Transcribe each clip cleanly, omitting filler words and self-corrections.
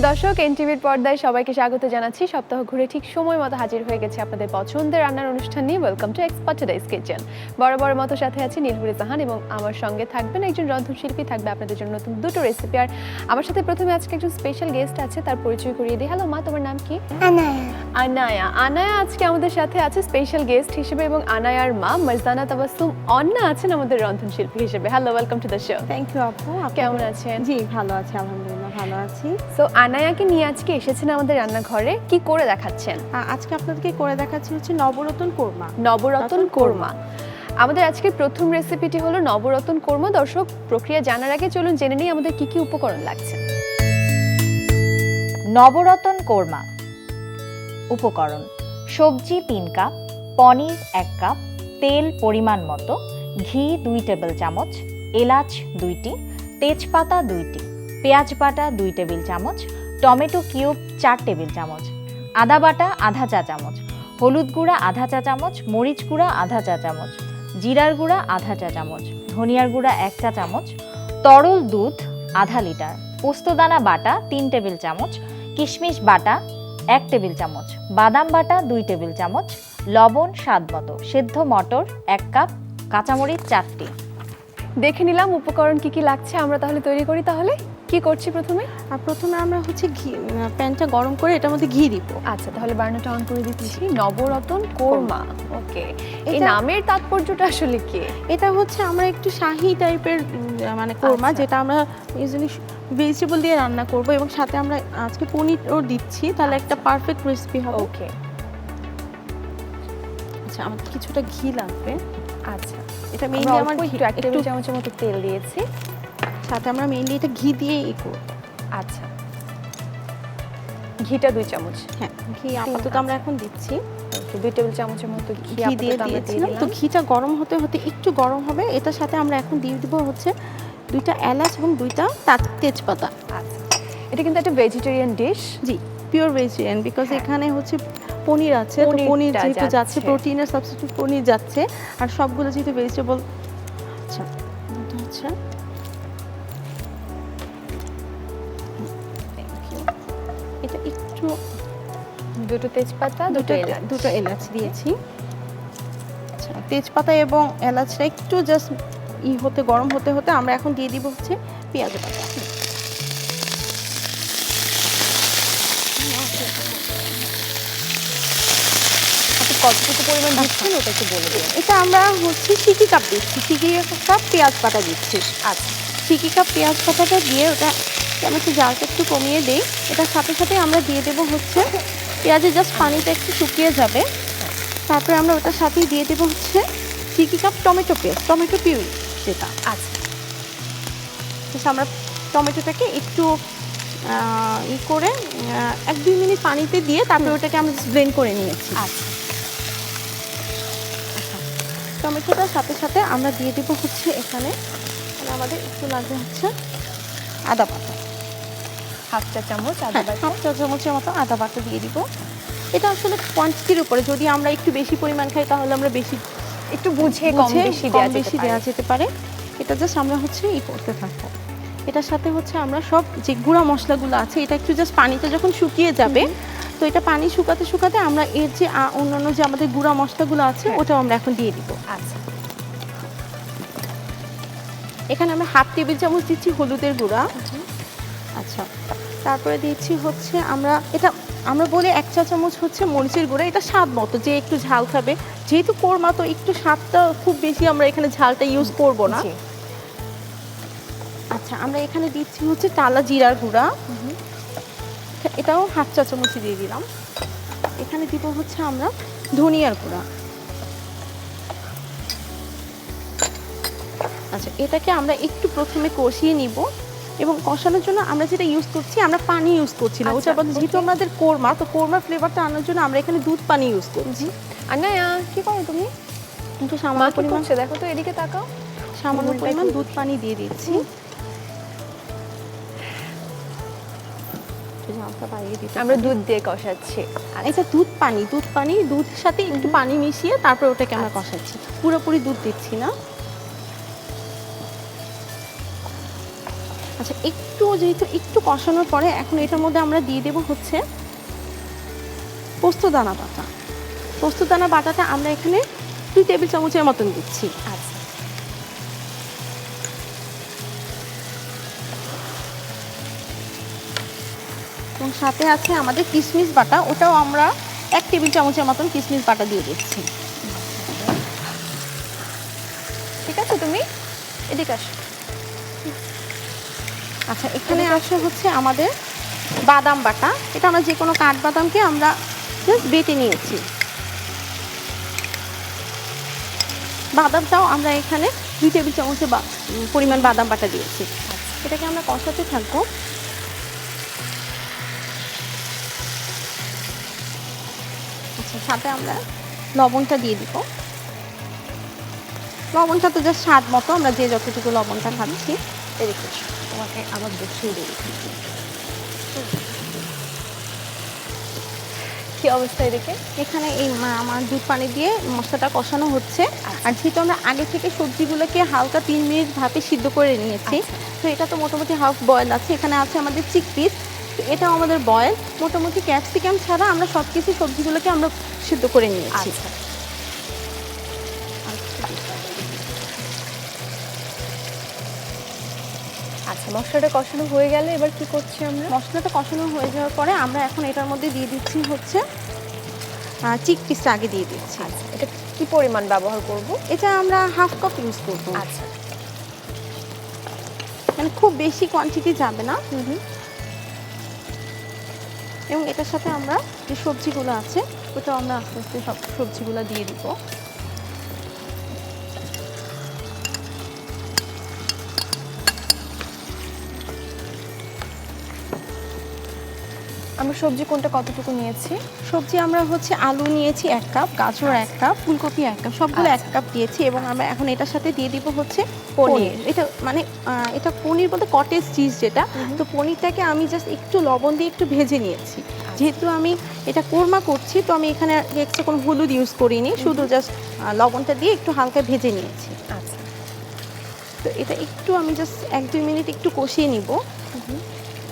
দর্শক, এনটিভির পর্দায় সবাইকে স্বাগত জানাচ্ছি। সপ্তাহ ঘুরে ঠিক সময় মতো হাজির হয়ে গেছে আপনাদের পছন্দের রান্নার অনুষ্ঠান নিয়ে। Welcome to expert today's kitchen. বরাবর মতো সাথে আছি নীলহুরি জাহান এবং আমার সঙ্গে থাকবেন একজন রন্ধনশিল্পী। থাকবে আপনাদের জন্য নতুন দুটো রেসিপি। আর আমার সাথে প্রথমে আজকে একজন স্পেশাল গেস্ট আছে, তার পরিচয় করিয়ে দিই। হ্যালো মা, তোমার নাম কি? আনায়া। আনায়া আজকে আমাদের সাথে আছে স্পেশাল গেস্ট হিসেবে এবং আনায়ার মা মারজানা তাবাসসুম অন্না আছেন আমাদের রন্ধনশিল্পী হিসেবে। Hello, welcome to the show. Thank you আপু। কেমন আছেন? জি ভালো আছি, আলহামদুলিল্লাহ ভালো আছি। সো আনায়াকে নিয়ে আজকে এসেছেন আমাদের রান্নাঘরে, কি করে দেখাচ্ছেন? আজকে আপনাদেরকে করে দেখাচ্ছি হচ্ছে নবরত্ন কোরমা। নবরত্ন কোরমা। আমাদের আজকের প্রথম রেসিপিটি হলো নবরত্ন কোরমা। দর্শক, প্রক্রিয়া জানার আগে চলুন জেনে নিই আমাদের কি কি উপকরণ লাগছে। নবরত্ন কোরমা উপকরণ: সবজি 3 কাপ, পনির 1 কাপ, তেল পরিমাণ মতো, ঘি 2 টেবিল চামচ, এলাচ 2টি, তেজপাতা 2টি, পেঁয়াজ বাটা 2 টেবিল চামচ, টমেটো কিউব 4 টেবিল চামচ, আদা বাটা আধা চা চামচ, হলুদ গুঁড়া আধা চা চামচ, মরিচ গুঁড়া আধা চা চামচ, জিরার গুঁড়া আধা চা চামচ, ধনিয়ার গুঁড়া 1 চা চামচ, তরল দুধ আধা লিটার, পোস্তদানা বাটা 3 টেবিল চামচ, কিশমিশ বাটা 1 টেবিল চামচ, বাদাম বাটা 2 টেবিল চামচ, লবণ স্বাদ মতো, সেদ্ধ মটর 1 কাপ, কাঁচামরিচ 4টি। দেখে নিলাম উপকরণ কি কি লাগছে। আমরা তাহলে তৈরি করি। তাহলে কি করছি প্রথমে? প্রথমে আমরা হচ্ছে ঘি প্যানটা গরম করে এটার মধ্যে ঘি দিব। আচ্ছা, তাহলে বার্নারটা অন করে দিচ্ছি। নবরত্ন কোরমা। ওকে, এই নামের তাৎপর্যটা আসলে কি? এটা হচ্ছে আমরা একটু শাহি টাইপের মানে কোরমা, আচ্ছা। যেটা আমরা ইউজুয়ালি ভেজিটেবল দিয়ে রান্না করব এবং সাথে আমরা আজকে পনিরও দিচ্ছি, তাহলে একটা পারফেক্ট রেসিপি হবে। ওকে। আচ্ছা, আমাদের কিছুটা ঘি লাগবে। আচ্ছা, এটা মেইনলি আমার একটু 1 টেবিল চামচের মতো তেল দিয়েছি। সাথে আমরা মেইনলি এটা ঘি দিয়ে করব। আচ্ছা, ঘিটা 2 চামচ। হ্যাঁ, ঘি আপাতত আমরা এখন দিচ্ছি। 2 টেবিল চামচের মতো ঘি দিয়ে দিয়েছিলাম। তো ঘিটা গরম হতে হতে একটু গরম হবে, এটার সাথে আমরা এখন দিয়ে দিব হচ্ছে 2টা এলাচ এবং 2টা তেজপাতা। আচ্ছা, এটা কিন্তু একটা vegetarian dish. G, pure vegetarian, because এখানে হচ্ছে পনির আছে। তো পনির যেহেতু যাচ্ছে, প্রোটিনের সাবস্টিটিউট পনির যাচ্ছে, আর সবগুলো যেহেতু ভেজিটেবল। আচ্ছা, এটা হচ্ছে এটা একটু 2টো তেজপাতা, 2টো এলাচ দিয়েছি। আচ্ছা, তেজপাতা এবং এলাচটা একটু জাস্ট গরম হতে হতে আমরা এখন দিয়ে দিব হচ্ছে পেঁয়াজ বাটা। আপনি কতটুকু পরিমাণ দিচ্ছেন ওটা একটু বলে দিন। এটা আমরা হচ্ছে সিকি কাপ দিচ্ছি, সিকি কাপ পেঁয়াজ বাটা দিচ্ছি। আচ্ছা, সিকি কাপ পেঁয়াজ বাটাটা দিয়ে ওটা আমি একটু জালটা একটু কমিয়ে দিই। এটার সাথে সাথে আমরা দিয়ে দেবো হচ্ছে পেঁয়াজের জাস্ট পানিটা একটু শুকিয়ে যাবে। তারপরে আমরা ওটার সাথেই দিয়ে দেবো হচ্ছে সিকি cup tomato paste, tomato puree যেটা। আচ্ছা, আমরা টমেটোটাকে একটু করে 1-2 মিনিট পানিতে দিয়ে তারপরে ওটাকে আমরা ব্লেন্ড করে নিয়েছি। আচ্ছা, টমেটোটার সাথে সাথে আমরা দিয়ে দেবো হচ্ছে এখানে আমাদের একটু লাগবে হচ্ছে আদা বাটা, 1/2 চা চামচ আদা বাটা। 1/2 চা চামচের মতো আদা বাটা দিয়ে দিব। এটা আসলে কোয়ান্টিটির উপরে, যদি আমরা একটু বেশি পরিমাণ খাই তাহলে আমরা একটু বুঝে কম বেশি দেওয়া যেতে পারে। এটা জাস্ট আমরা হচ্ছে করতে থাকবো। এটার সাথে হচ্ছে আমরা সব যে গুঁড়া মশলাগুলো আছে এটা একটু জাস্ট পানিতে যখন শুকিয়ে যাবে, তো এটা পানি শুকাতে শুকাতে আমরা এর যে অন্যান্য যে আমাদের গুঁড়া মশলাগুলো আছে ওটাও আমরা এখন দিয়ে দিব। আচ্ছা, এখানে আমরা 1/2 টেবিল চামচ দিচ্ছি হলুদের গুঁড়া। আচ্ছা, তারপরে দিচ্ছি হচ্ছে আমরা বলি 1 চা চামচ হচ্ছে মরিচের গুঁড়া। এটা স্বাদ মতো, যে একটু ঝাল খাবে, যেহেতু কোরমা তো একটু স্বাদটা খুব বেশি আমরা এখানে ঝালটা ইউজ করব না। আচ্ছা, আমরা এখানে দিচ্ছি হচ্ছে টালা জিরার গুঁড়া। এটাও 1/2 চা চামচ দিয়ে দিলাম। এখানে দিব হচ্ছে আমরা ধনিয়ার গুঁড়া। আচ্ছা, এটাকে আমরা একটু প্রথমে কষিয়ে নিব এবং কষানোর জন্য আমরা যেটা ইউজ করছি, আমরা পানি ইউজ করছি না। ওটার বদলে যেহেতু আমাদের কোরমা, তো কোরমার ফ্লেভারটা আনার জন্য আমরা এখানে দুধ পানি ইউজ করছি। আনায়া, কি করো তুমি? কিন্তু সামান্য পরিমাণ, দেখো তো এদিকে তাকাও, সামান্য পরিমাণ দুধ পানি দিয়ে দিচ্ছি। আমরা দুধ দিয়ে কষাচ্ছি। এটা দুধ পানি দুধের সাথে একটু পানি মিশিয়ে তারপর ওটাকে আমরা কষাচ্ছি, পুরোপুরি দুধ দিচ্ছি না। আচ্ছা, যেহেতু একটু কষানোর পরে এখন এটার মধ্যে আমরা দিয়ে দেব হচ্ছে পোস্তদানা বাটা। পোস্তদানা বাটাটা আমরা এখানে 2 টেবিল চামচের মতন দিচ্ছি। আচ্ছা, এবং সাথে আছে আমাদের কিশমিশ বাটা, ওটাও আমরা 1 টেবিল চামচের মতন কিশমিশ বাটা দিয়ে দিচ্ছি। ঠিক আছে, তুমি এদিকে আসো। আচ্ছা, এখানে আসে হচ্ছে আমাদের বাদাম বাটা। এটা আমরা যে কোনো কাঠবাদামকে আমরা জাস্ট বেটে নিয়েছি। বাদামটাও আমরা এখানে 2 টেবিল চামচের পরিমাণ বাদাম বাটা দিয়েছি। এটাকে আমরা কষাতে থাকবো। আচ্ছা, সাথে আমরা লবণটা দিয়ে দিব। লবণটা তো জাস্ট স্বাদ মতো, আমরা যে যতটুকু লবণটা খাচ্ছি। এদিকে এসো, তোমাকে আবার বসিয়ে দিই। কি অবস্থা এদিকে? এখানে এই আমার দুধ পানি দিয়ে মশলাটা কষানো হচ্ছে। আর যেহেতু আমরা আগে থেকে সবজিগুলোকে হালকা 3 মিনিট ভাপে সিদ্ধ করে নিয়েছি, তো এটা তো মোটামুটি হাফ বয়েল আছে। এখানে আছে আমাদের চিকপিস, তো এটাও আমাদের বয়েল। মোটামুটি ক্যাপসিকাম ছাড়া আমরা সব কিছু সবজিগুলোকে আমরা সিদ্ধ করে নিয়েছি। আচ্ছা, মশলাটা কষানো হয়ে গেলে এবার কি করছি আমরা? মশলাটা কষানো হয়ে যাওয়ার পরে আমরা এখন এটার মধ্যে দিয়ে দিচ্ছি হচ্ছে চিকপিসটা আগে দিয়ে দিচ্ছি। আচ্ছা, এটা কি পরিমাণ ব্যবহার করব? এটা আমরা হাফ কাপ ইউজ করবো। আচ্ছা, মানে খুব বেশি কোয়ান্টিটি যাবে না। এবং এটার সাথে আমরা যে সবজিগুলো আছে ওটা আমরা আস্তে আস্তে সব সবজিগুলো দিয়ে দিব। আমরা সবজি কোনটা কতটুকু নিয়েছি? সবজি আমরা হচ্ছে আলু নিয়েছি 1 কাপ, গাজর 1 কাপ, ফুলকপি 1 কাপ, সবগুলো 1 কাপ দিয়েছি। এবং আমরা এখন এটার সাথে দিয়ে দিব হচ্ছে পনির। এটা মানে এটা পনির বলতে কটেজ চিজ যেটা। তো পনিরটাকে আমি জাস্ট একটু লবণ দিয়ে একটু ভেজে নিয়েছি। যেহেতু আমি এটা কোরমা করছি, তো আমি এখানে এক্সট্রা কোনো হলুদ ইউজ করিনি, শুধু জাস্ট লবণটা দিয়ে একটু হালকা ভেজে নিয়েছি। আচ্ছা, তো এটা একটু আমি জাস্ট 1-2 মিনিট একটু কষিয়ে নিব।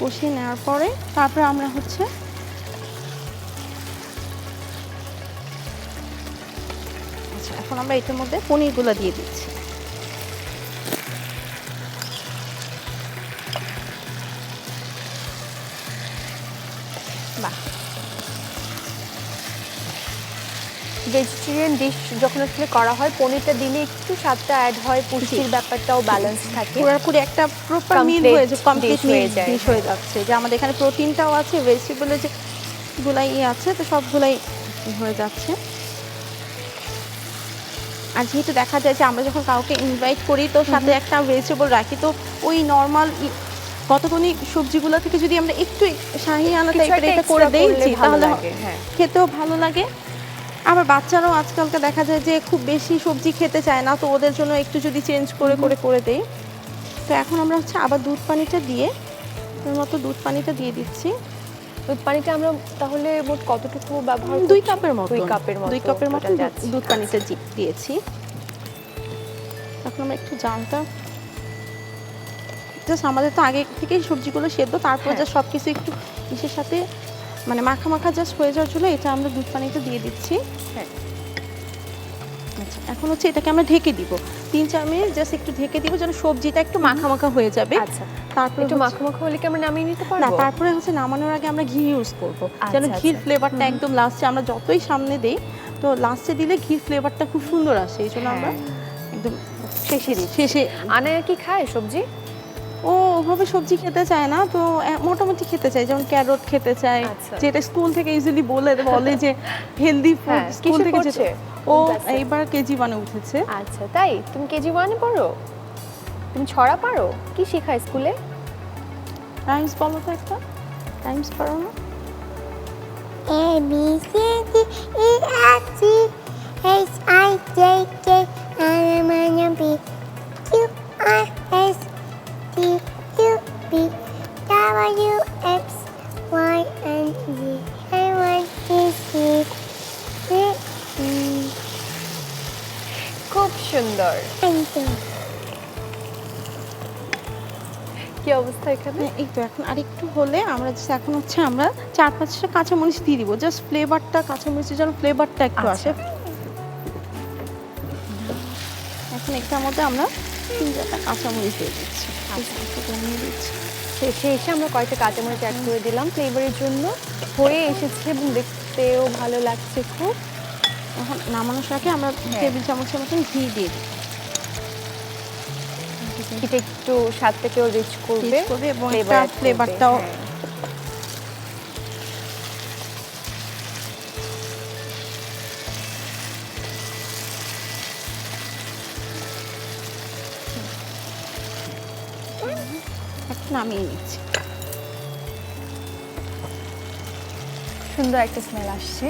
কষিয়ে নেওয়ার পরে তারপরে আমরা হচ্ছে আচ্ছা, এখন আমরা এটার মধ্যে পনিরগুলো দিয়ে দিচ্ছি। বাহ, ভেজিটেরিয়ান ডিশ যখন আসলে করা হয়, পনিরটা দিলে একটু স্বাদটা অ্যাড হয়, পুষ্টির ব্যাপারটাও ব্যালেন্স থাকে। পুরোপুরি একটা প্রপার মিল Complete হয়ে যায়, কমপ্লিট dish হয়ে যায়। ডিশ হয়ে যাচ্ছে। যে আমাদের এখানে প্রোটিনটাও আছে, ভেজিটেবলের যে গুলাই আছে, তো সবগুলাই হয়ে যাচ্ছে। আর যেহেতু দেখা যায় যে আমরা যখন কাউকে ইনভাইট করি, তো সাথে একটা ভেজিটেবল রাখি, তো ওই নর্মাল কতক্ষণই সবজিগুলো থেকে যদি আমরা একটু শাহিয়ানা টাইপের এটা করে দেই, তাহলে খেতেও ভালো লাগে। আবার বাচ্চারাও আজকালকে দেখা যায় যে খুব বেশি সবজি খেতে চায় না, তো ওদের জন্য একটু যদি চেঞ্জ করে দেই। তো এখন আমরা হচ্ছে আবার দুধ পানিটা দিয়ে দুধ পানিটা দিয়ে দিচ্ছি। দুধ পানিটা আমরা তাহলে মোট কতটুকু ব্যবহার? 2 কাপের মতো। 2 কাপের মতো দুধ পানিটা দিয়েছি। এখন আমরা একটু জালটা জাস্ট, আমাদের তো আগে থেকেই সবজিগুলো সেদ্ধ, তারপর জাস্ট সব কিছু একটু ইসের সাথে মানে মাখা মাখা জাস্ট হয়ে যাওয়ার জন্য এটা আমরা দুধ পানিটা দিয়ে দিচ্ছি। হ্যাঁ, আচ্ছা, এখন হচ্ছে এটাকে আমরা ঢেকে দিব 3-4 মিনিট, জাস্ট একটু ঢেকে দিব যেন সবজিটা একটু মাখা মাখা হয়ে যাবে। আচ্ছা, তারপর একটু মাখা মাখা হলে কি আমরা নামিয়ে নিতে না, পারবো? তারপরে হচ্ছে নামানোর আগে আমরা ঘি ইউজ করব, যেন আচ্ছা, ঘির আচ্ছা। ফ্লেভারটা একদম লাস্টে, আমরা যতই সামনে দেই তো লাস্টে দিলে ঘির ফ্লেভারটা খুব সুন্দর আসে। এই জন্য আমরা একদম শেষে আনায়া কি খায় সবজি? ও ওভাবে সবজি খেতে চায় না, তো মোটামুটি খেতে চায়, যেমন ক্যারট খেতে চায়, আচ্ছা। যেটা স্কুল থেকে ইউজুয়ালি বলে যে হেলদি ফুড। হ্যাঁ, স্কুল কিসে থেকে পড়ছে? ও কোন ক্লাসে? এইবার কেজি 1-এ উঠেছে। আচ্ছা, তাই? তুমি কেজি 1-এ পড়ো? তুমি ছড়া পারো? কি শেখায় স্কুলে? রাইমস বলো তো একটা, রাইমস পারো না? A B C D E F G H I J K L M N O P Q R S T U V W X Y and Z. I want to see it. খুব সুন্দর। Thank you. কি অবস্থা এখানে? এই তো এখন আরেকটু হলে আমরা just এখন হচ্ছে আমরা 4-5টা কাঁচামরিচ দিয়ে দিব, জাস্ট ফ্লেভারটা, কাঁচামরিচের যেন ফ্লেভারটা একটু আসে। এখন এটার মধ্যে আমরা 3-4টা কাঁচামরিচ দিয়ে দিচ্ছি। একটু কমিয়ে দিচ্ছি। শেষে এসে আমরা কয়েকটা কাঁচামরিচ অ্যাড করে দিলাম ফ্লেভারের জন্য। হয়ে এসেছে এবং দেখতেও ভালো লাগছে খুব। এখন নামানোর আগে আমরা টেবিল চামচের মতন ঘি দিয়ে দিই। এটা একটু স্বাদটাকেও রিচ করবে এবং flavor add করবে, ফ্লেভারটাও হ্যাঁ। একটু নামিয়ে নিচ্ছি। সুন্দর একটা স্মেল আসছে।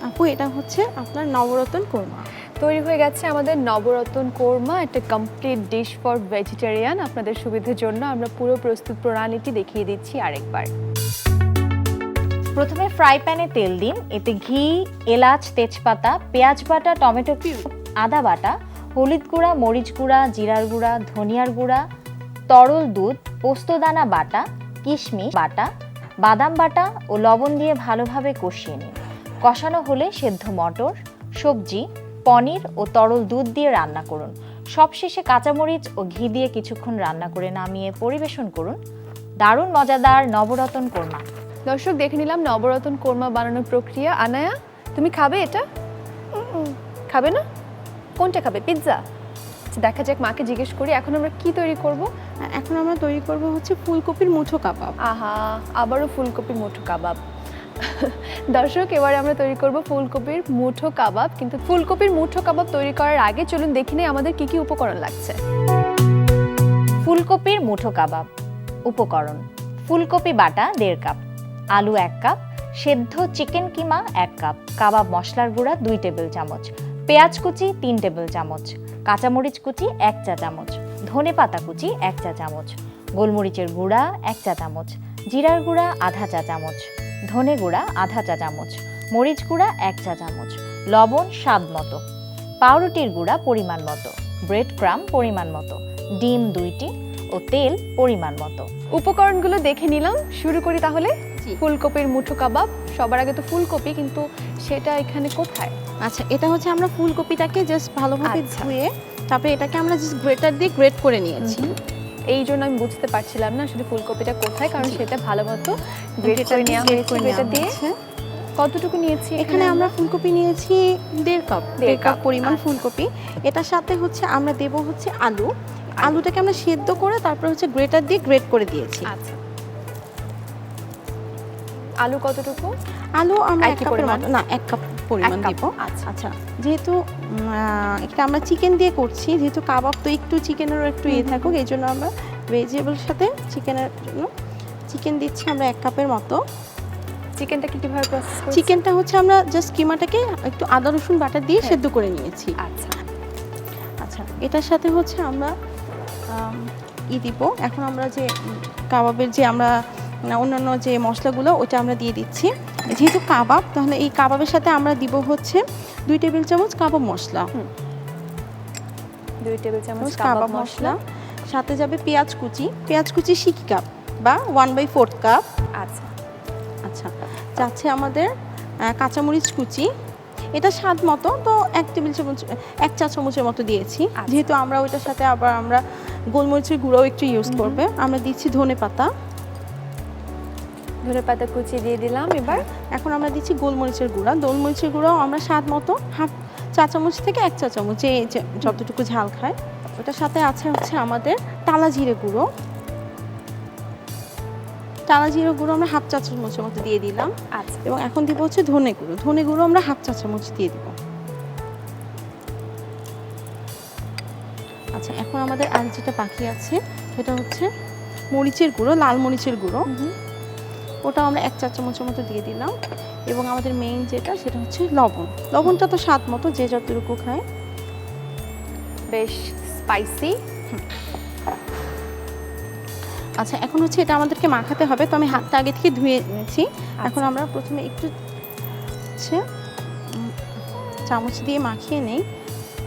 আপু এটা হচ্ছে আপনার নবরত্ন কোরমা। তৈরি হয়ে গেছে আমাদের নবরত্ন কোরমা, একটা কমপ্লিট ডিশ ফর ভেজিটেরিয়ান। আপনাদের সুবিধার জন্য আমরা পুরো প্রস্তুত প্রণালীটি দেখিয়ে দিচ্ছি আরেকবার। প্রথমে ফ্রাই প্যানে তেল দিন, এতে ঘি, এলাচ, তেজপাতা, পেঁয়াজ বাটা, টমেটো কিউব, আদা বাটা, হলুদ গুঁড়া, মরিচ গুঁড়া, জিরার গুঁড়া, ধনিয়ার গুঁড়া, তরল দুধ, পোস্তদানা বাটা, কিশমিশ বাটা, বাদাম বাটা ও লবণ দিয়ে ভালোভাবে কষিয়ে নিন। কষানো হলে সেদ্ধ মটর, সবজি, পনির ও তরল দুধ দিয়ে রান্না করুন। সবশেষে কাঁচামরিচ ও ঘি দিয়ে কিছুক্ষণ রান্না করে নামিয়ে পরিবেশন করুন। দারুণ মজাদার নবরত্ন কোরমা। দর্শক দেখে নিলাম নবরত্ন কোরমা বানানোর প্রক্রিয়া। আনায়া, তুমি খাবে এটা? খাবে না? কোনটা খাবে? পিৎজা? আচ্ছা, দেখা যাক, মাকে জিজ্ঞেস করি। এখন আমরা কি তৈরি করব? এখন আমরা তৈরি করব হচ্ছে ফুলকপির মুঠো কাবাব। আহা, আবারও ফুলকপির মুঠো কাবাব। দর্শক, এবারে আমরা তৈরি করব ফুলকপির মুঠো কাবাব। কিন্তু ফুলকপির মুঠো কাবাব তৈরি করার আগে চলুন দেখি নেই আমাদের কি কি উপকরণ লাগছে। ফুলকপির মুঠো কাবাব। উপকরণ: ফুলকপি বাটা 1.5 কাপ, আলু 1 কাপ, সেদ্ধ চিকেন কিমা 1 কাপ, কাবাব মশলার গুঁড়া 2 টেবিল চামচ, পেঁয়াজ কুচি 3 টেবিল চামচ, কাঁচামরিচ কুচি 1 চা চামচ, ধনেপাতা কুচি 1 চা চামচ, গোলমরিচের গুঁড়া 1 চা চামচ, জিরার গুঁড়া আধা চা চামচ, ধনে গুঁড়া আধা চা চামচ, মরিচ গুঁড়া 1 চা চামচ, লবণ স্বাদ মতো, পাউরুটির গুঁড়া পরিমাণ মতো, ব্রেড ক্রাম্ব পরিমাণ মতো, ডিম 2টি ও তেল পরিমাণ মতো। উপকরণগুলো দেখে নিলাম, শুরু করি তাহলে। জি। ফুলকপির মুঠো কাবাব। সবার আগে তো ফুলকপি, কিন্তু সেটা এখানে কোথায়? আচ্ছা, এটা হচ্ছে আমরা ফুলকপিটাকে জাস্ট ভালোভাবে আচ্ছা। ধুয়ে তারপরে এটাকে আমরা জাস্ট গ্রেটার দিয়ে গ্রেট করে নিয়েছি। এই জন্য আমি বুঝতে পারছিলাম না আসলে ফুলকপিটা কোথায়, কারণ সেটা ভালো মতো গ্রেট Grater করে দিয়ে নেওয়া grate হয়েছে। করে গ্রেটার নেওয়া দিয়ে হয়েছে। কতটুকু নিয়েছি এখানে আমরা ফুলকপি নিয়েছি 1.5 কাপ, 1.5 কাপ পরিমাণ আচ্ছা। ফুলকপি। এটার সাথে হচ্ছে আমরা দেব হচ্ছে আলু। আলুটাকে আমরা সেদ্ধ করে তারপর হচ্ছে গ্রেটার দিয়ে গ্রেট করে দিয়েছি। আচ্ছা, আলু কতটুকু? আলু আমরা 1 একই কাপের পরিমাণ? মতো না, 1 কাপ পরিমাণ 1 কাপ, দিব। আচ্ছা। আচ্ছা, যেহেতু এটা আমরা চিকেন দিয়ে করছি, যেহেতু কাবাব তো একটু চিকেনেরও একটু থাকুক, এই জন্য আমরা ভেজিটেবলের সাথে চিকেনের জন্য চিকেন দিচ্ছি আমরা 1 কাপের মতো। চিকেনটাকে কিভাবে প্রসেস করছি? চিকেনটা হচ্ছে আমরা জাস্ট কিমাটাকে একটু আদা রসুন বাটা দিয়ে হ্যাঁ। সেদ্ধ করে নিয়েছি। আচ্ছা, আচ্ছা, এটার সাথে হচ্ছে আমরা দিব। এখন আমরা যে কাবাবের যে আমরা অন্যান্য যে মশলাগুলো ওটা আমরা দিয়ে দিচ্ছি। যেহেতু কাবাব, তাহলে এই কাবাবের সাথে আমরা দিব হচ্ছে 2 টেবিল চামচ কাবাব মশলা। 2 টেবিল চামচ কাবাব কাবাব মশলা, মশলা। সাথে যাবে পেঁয়াজ কুচি সিকি কাপ বা 1/4 কাপ। আচ্ছা, আচ্ছা, যাচ্ছে আমাদের কাঁচামরিচ কুচি, এটা স্বাদ মতো, তো 1 টেবিল চামচ 1 চা চামচের মতো দিয়েছি। আচ্ছা। যেহেতু আমরা ওইটার সাথে আবার আমরা গোলমরিচের গুঁড়াও একটু ইউজ করবে, আমরা দিচ্ছি ধনেপাতা। ধনেপাতা কুচি দিয়ে দিলাম। এবার এখন আমরা দিচ্ছি গোলমরিচের গুঁড়াও আমরা স্বাদ মতো হাফ চা চামচ থেকে 1 চা চামচ, যে যতটুকু ঝাল খায়। ওটার সাথে আছে হচ্ছে আমাদের টালা জিরে গুঁড়ো আমরা হাফ চা চামচের মতো দিয়ে দিলাম। আচ্ছা, এবং এখন দিব হচ্ছে ধনে গুঁড়ো আমরা হাফ চা চামচ দিয়ে দিব। আচ্ছা, এখন আমাদের আর যেটা বাকি আছে সেটা হচ্ছে মরিচের গুঁড়ো, লাল মরিচের গুঁড়ো। ওটা আমরা 1 চা চামচের মতো দিয়ে দিলাম। এবং আমাদের মেইন যেটা সেটা হচ্ছে লবণটা তো স্বাদ মতো, যে যতটুকু খায়। বেশ স্পাইসি। আচ্ছা, এখন হচ্ছে এটা আমাদেরকে মাখাতে হবে, তো আমি হাতটা আগে থেকে ধুয়ে নিয়েছি। এখন আচ্ছা। আমরা প্রথমে একটু হচ্ছে চামচ দিয়ে মাখিয়ে নেই।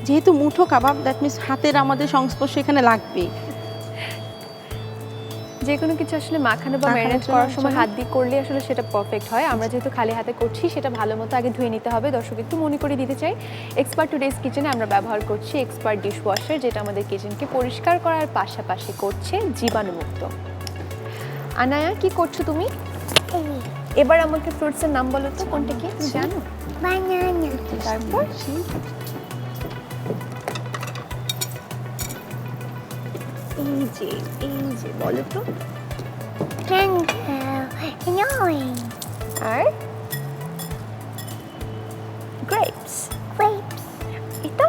যেহেতু মুঠো কাবাব, দ্যাট মিনস হাতের আমাদের সংস্পর্শ এখানে লাগবেই। যে কোনো কিছু আসলে মাখানো বা মাখানোর ম্যারিনেট জন্য করার সময় আসলে- হাত দিয়ে করলে আসলে সেটা পারফেক্ট হয়। আমরা যেহেতু খালি হাতে করছি, সেটা ভালো মতো আগে ধুয়ে নিতে হবে। দর্শক একটু মনে করে দিতে চাই, এক্সপার্ট টুডেজ কিচেনে আমরা ব্যবহার করছি এক্সপার্ট ডিশ ওয়াশার, যেটা আমাদের কিচেনকে পরিষ্কার করার পাশাপাশি করছে জীবাণুমুক্ত। আনায়া, কি করছো তুমি? এবার আমাকে ফ্রুটসের নাম বলো তো, কোনটা কি তুমি জানো? Banana. তারপর এই যে বলো তো। Mango. Annoying. আর গ্রেপস। Grapes. এটা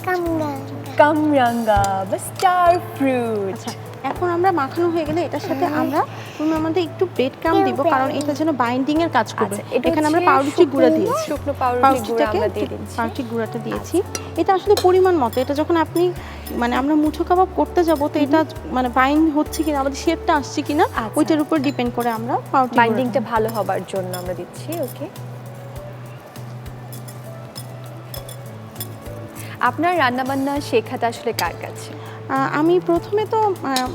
Ganga. কামরাঙ্গা বা স্টার ফ্রুট। আচ্ছা, এখন আমরা মাখানো হয়ে গেলে এটার সাথে আমরা তুমি আমাদের একটু ব্রেড ক্রাম্ব দিব, কারণ এটা যেন বাইন্ডিং এর কাজ করবে। আচ্ছা, এটা এখানে আমরা হচ্ছে পাউরুটি গুঁড়া শুকনো- দিয়েছি, শুকনো পাউরুটি গুঁড়া পাউরুটিটাকে আমরা দিয়ে দিচ্ছি। পাউরুটি গুঁড়াটা দিয়েছি। এটা আসলে পরিমাণ মতো, এটা যখন আপনি মানে আমরা মুঠো কাবাব করতে যাব, তো এটা মানে বাইন্ড হচ্ছে কিনা, আমাদের শেপটা আসছে কিনা, আচ্ছা। ওইটার উপর ডিপেন্ড করে আমরা পাউরুটি বাইন্ডিংটা ভালো হবার জন্য আমরা দিচ্ছি। ওকে, আপনার রান্নাবান্না শেখাটা আসলে কার কাছে? আমি প্রথমে তো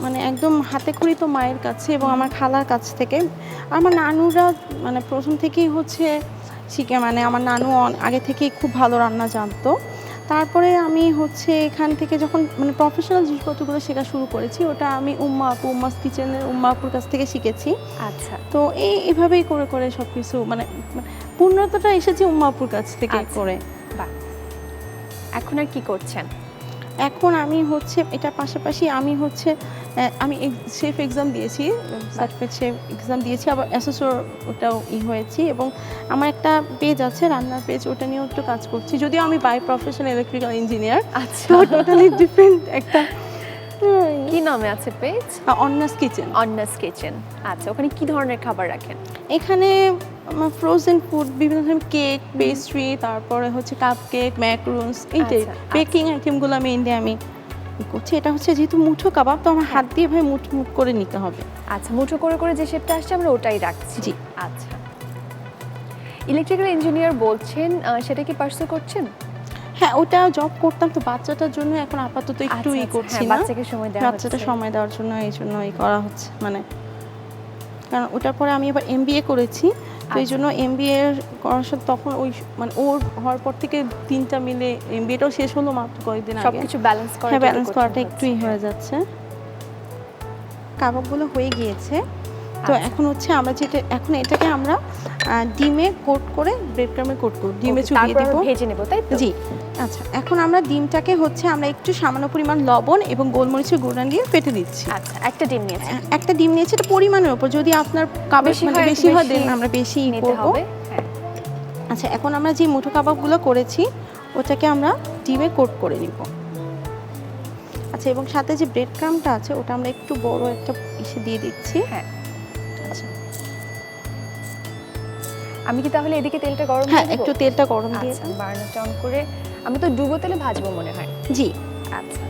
মানে একদম হাতে খড়ি তো মায়ের কাছে এবং আমার খালার কাছ থেকে। আমার নানুরা মানে প্রথম থেকেই হচ্ছে শিখে, মানে আমার নানু আগে থেকেই খুব ভালো রান্না জানতো। তারপরে আমি হচ্ছে এখান থেকে যখন মানে প্রফেশনাল জিনিসপত্রগুলো শেখা শুরু করেছি, ওটা আমি উম্মাস কিচেনের উম্মা আপুর কাছ থেকে শিখেছি। আচ্ছা, তো এইভাবেই করে করে সব কিছু মানে পূর্ণতাটা এসেছে উম্মা আপুর কাছ থেকে আচ্ছা। করে। বাহ। এখন আর কি করছেন? এখন আমি হচ্ছে এটার পাশাপাশি আমি হচ্ছে আমি শেফ এক্সাম দিয়েছি, সার্টিফিকেট শেফ এক্সাম দিয়েছি, আবার অ্যাসেসর ওটাও হয়েছি, এবং আমার একটা পেজ আছে রান্নার পেজ, ওটা নিয়েও একটু কাজ করছি, যদিও আমি বাই প্রফেশন ইলেকট্রিক্যাল ইঞ্জিনিয়ার। আচ্ছা, তো টোটালি ডিফারেন্ট একটা কি নামে আছে পেজ? অন্নাস কিচেন। অন্নাস কিচেন। আচ্ছা, ওখানে কি ধরনের খাবার রাখেন? এখানে ফ্রোজেন ফুড, বিভিন্ন ধরনের কেক, পেস্ট্রি, তারপরে হচ্ছে কাপ কেক, ম্যাকারুনস, এইটাই আচ্ছা, বেকিং আইটেমগুলো মেইনলি আমি করছি। এটা হচ্ছে যেহেতু মুঠো কাবাব, তো আমার হাত দিয়ে ভাই মুঠ করে নিতে হবে। আচ্ছা, মুঠো করে করে যে শেপটা আসছে আমরা ওটাই রাখছি। জি। আচ্ছা, ইলেকট্রিক্যাল ইঞ্জিনিয়ার বলছেন, সেটা কি পার্সু করছেন? হ্যাঁ, ওটা জব করতাম, তো বাচ্চাটার জন্য এখন আপাতত একটু আচ্ছা, করছি হ্যাঁ, না, বাচ্চাকে সময় দেওয়া বাচ্চাটা হচ্ছে। সময় দেওয়ার জন্য এই জন্য করা হচ্ছে, মানে কারণ ওটার পরে আমি এবার এমবিএ করেছি, তো এই আচ্ছা। জন্য এমবিএ করার সাথে তখন ওই মানে ওর হওয়ার পর থেকে তিনটা মিলে এমবিএটাও শেষ হলো মাত্র কয়েকদিন আগে। সবকিছু ব্যালেন্স করা হ্যাঁ, ব্যালেন্স করাটা একটুই হয়ে যাচ্ছে। কাবাবগুলো হয়ে গিয়েছে, তো আচ্ছা। এখন হচ্ছে আমরা যেটা এখন এটাকে আমরা ডিমে কোট করে ব্রেড ক্রামে কোট করব, ডিমে চুবিয়ে তারপর দেব। আমরা ভেজে নেব, তাই তো? জি। আচ্ছা, এখন আমরা ডিমটাকে হচ্ছে আমরা একটু সামান্য পরিমাণ লবণ এবং গোলমরিচের গুঁড়া দিয়ে ফেটে দিচ্ছি। আচ্ছা, একটা ডিম নিয়েছি। একটা ডিম নিয়েছি, এটা পরিমাণের উপর, যদি আপনার কাবাব বেশি মানে হয়, বেশি হয় বেশি দেন আমরা বেশি নিতে করব। হবে। হ্যাঁ, আচ্ছা, এখন আমরা যে মুঠো কাবাবগুলো করেছি ওটাকে আমরা ডিমে কোট করে নিব। আচ্ছা, এবং সাথে যে ব্রেড ক্রামটা আছে ওটা আমরা একটু বড় একটা ইসে দিয়ে দিচ্ছি। হ্যাঁ। আচ্ছা, আমি কি তাহলে এদিকে তেলটা গরম হ্যাঁ, দিয়ে দিব? একটু তেলটা গরম দিয়ে আচ্ছা, বার্নারটা অন করে আমি তো ডুবো তেলে ভাজবো মনে হয়। জি। আচ্ছা,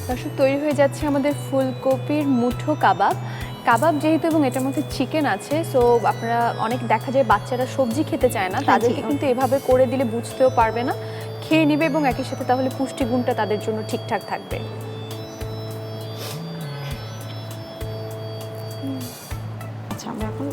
দর্শক, তৈরি হয়ে যাচ্ছে আমাদের ফুলকপির মুঠো কাবাব। কাবাব যেহেতু এবং এটার মধ্যে চিকেন আছে, সো আপনারা অনেক দেখা যায় বাচ্চারা সবজি খেতে চায় না, হ্যাঁ, তাদেরকে জি। কিন্তু এভাবে করে দিলে বুঝতেও পারবে না, খেয়ে নেবে, এবং একই সাথে তাহলে পুষ্টিগুণটা তাদের জন্য ঠিকঠাক থাকবে। আচ্ছা, আমরা এখন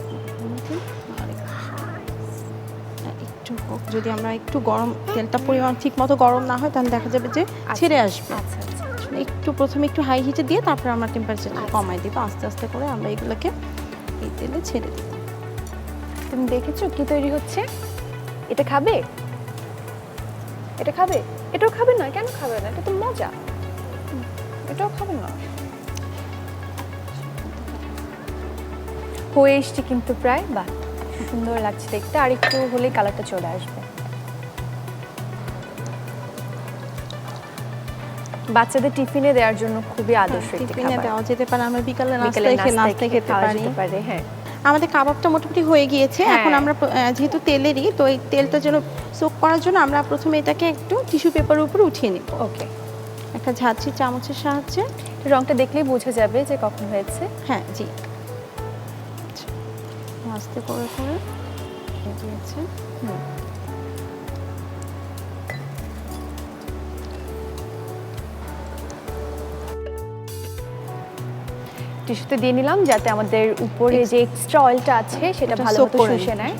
একটু হোক, যদি আমরা একটু গরম তেলটা পরিমাণ ঠিক মতো গরম না হয় তাহলে দেখা যাবে যে ছেড়ে আসবে। আচ্ছা, আচ্ছা, একটু প্রথমে একটু হাই হিটে দিয়ে তারপর আমরা টেম্পারেচারটা কমাই দিব, আস্তে আস্তে করে আমরা এগুলোকে এই তেলে ছেড়ে দিব। তুমি দেখেছো কি তৈরি হচ্ছে? এটা খাবে? এটা খাবে? এটাও খাবে না? কেন খাবে না? এটা তো মজা। এটাও খাবে না? হয়ে এসছে কিন্তু প্রায়। বাহ, সুন্দর লাগছে দেখতে, আর একটু হলেই কালারটা চলে আসবে। বাচ্চাদের টিফিনে দেওয়ার জন্য খুবই আদর্শ একটি টিফিনে খাবার। দেওয়া যেতে পারে, আমরা বিকালে বিকেলে নাস্তায় নাস্তায় খেতে খাওয়া পারি। যেতে পারে, হ্যাঁ। আমাদের কাবাবটা মোটামুটি হয়ে গিয়েছে। হ্যাঁ। এখন আমরা যেহেতু তেলেরই, তো এই তেলটা যেন সোক করার জন্য আমরা প্রথমে এটাকে একটু টিস্যু পেপারের উপর উঠিয়ে নিব ওকে, একটা ঝাঁঝরি চামচের সাহায্যে। রংটা দেখলেই বোঝা যাবে যে কখন হয়েছে। হ্যাঁ জি, আস্তে করে করে এই দিয়েছে। টিস্যুতে দিয়ে নিলাম যাতে আমাদের উপরে যে এক্সট্রা অয়েলটা আছে সেটা ওটা ভালো soak মতো করে শুষে নিতে নেয়।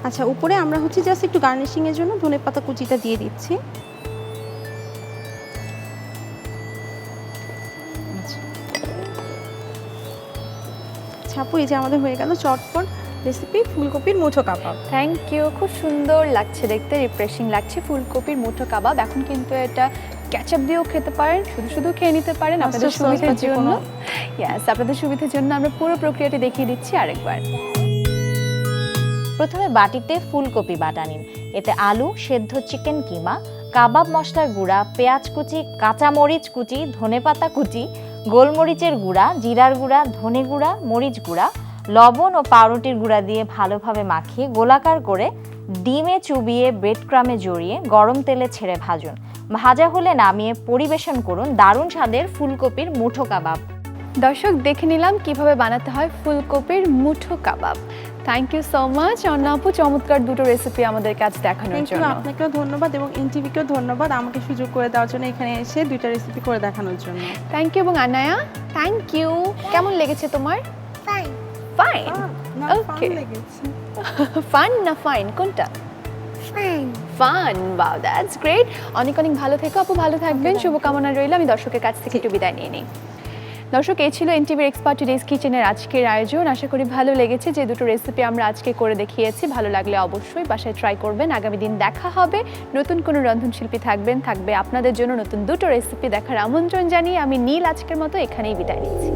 আচ্ছা, উপরে আমরা হচ্ছে জাস্ট একটু গার্নিশিং এর জন্য ধনেপাতা কুচিটা দিয়ে দিচ্ছি। আচ্ছা আপু, এই যে আমাদের হয়ে গেল চটপট রেসিপি ফুলকপির মুঠো কাবাব। থ্যাংক ইউ, খুব সুন্দর লাগছে দেখতে, রিফ্রেশিং লাগছে। ফুলকপির মুঠো কাবাব। এখন কিন্তু এটা কেচাপ দিয়েও খেতে পারেন, শুধু শুধু খেয়ে নিতে পারেন আপনাদের Mustard sauce বা সুবিধার জন্য। যেকোনো। ইয়েস, আপনাদের সুবিধার জন্য আমরা পুরো প্রক্রিয়াটি দেখিয়ে দিচ্ছি আরেকবার। প্রথমে বাটিতে ফুলকপি বাটা নিন। এতে আলু, সেদ্ধ চিকেন কিমা, কাবাব মশলার গুঁড়া, পেঁয়াজ কুচি, কাঁচামরিচ কুচি, ধনেপাতা কুচি, গোলমরিচের গুঁড়া, জিরার গুঁড়া, ধনে গুঁড়া, মরিচ গুঁড়া, লবণ ও পাউরুটির গুঁড়া দিয়ে ভালোভাবে মাখিয়ে গোলাকার করে ডিমে চুবিয়ে ব্রেড ক্রামে জড়িয়ে গরম তেলে ছেড়ে ভাজুন। ভাজা হলে নামিয়ে পরিবেশন করুন দারুণ স্বাদের ফুলকপির মুঠো কাবাব। দর্শক, দেখে নিলাম কিভাবে বানাতে হয় ফুলকপির মুঠো kebab. Thank you so much Anna আপু, চমৎকার দুটো রেসিপি আমাদের কাছে দেখানোর থ্যাংক ইউ, জন্য। আপনাকেও ধন্যবাদ এবং এনটিভিকেও ধন্যবাদ আমাকে সুযোগ করে দেওয়ার জন্য, এখানে এসে দুইটা রেসিপি করে দেখানোর জন্য। Thank you. এবং আনায়া, থ্যাংক ইউ। কেমন লেগেছে তোমার? Fine. ফাইন। Okay. ফান না ফাইন, কোনটা? Fine. Fun. Wow, that's great. অনেক অনেক ভালো থেকো আপু, ভালো থাকবেন, শুভকামনা রইল। আমি দর্শকের কাছ থেকে একটু বিদায় নিয়ে নিই। দর্শক, এই ছিল এনটিভির এক্সপার্ট টুডেজ কিচেনের আজকের আয়োজন। আশা করি ভালো লেগেছে। যে দুটো রেসিপি আমরা আজকে করে দেখিয়েছি, ভালো লাগলে অবশ্যই বাসায় ট্রাই করবেন। আগামী দিন দেখা হবে, নতুন কোনো রন্ধনশিল্পী থাকবে আপনাদের জন্য নতুন দুটো রেসিপি দেখার আমন্ত্রণ জানিয়ে আমি নীল আজকের মতো এখানেই বিদায় নিচ্ছি।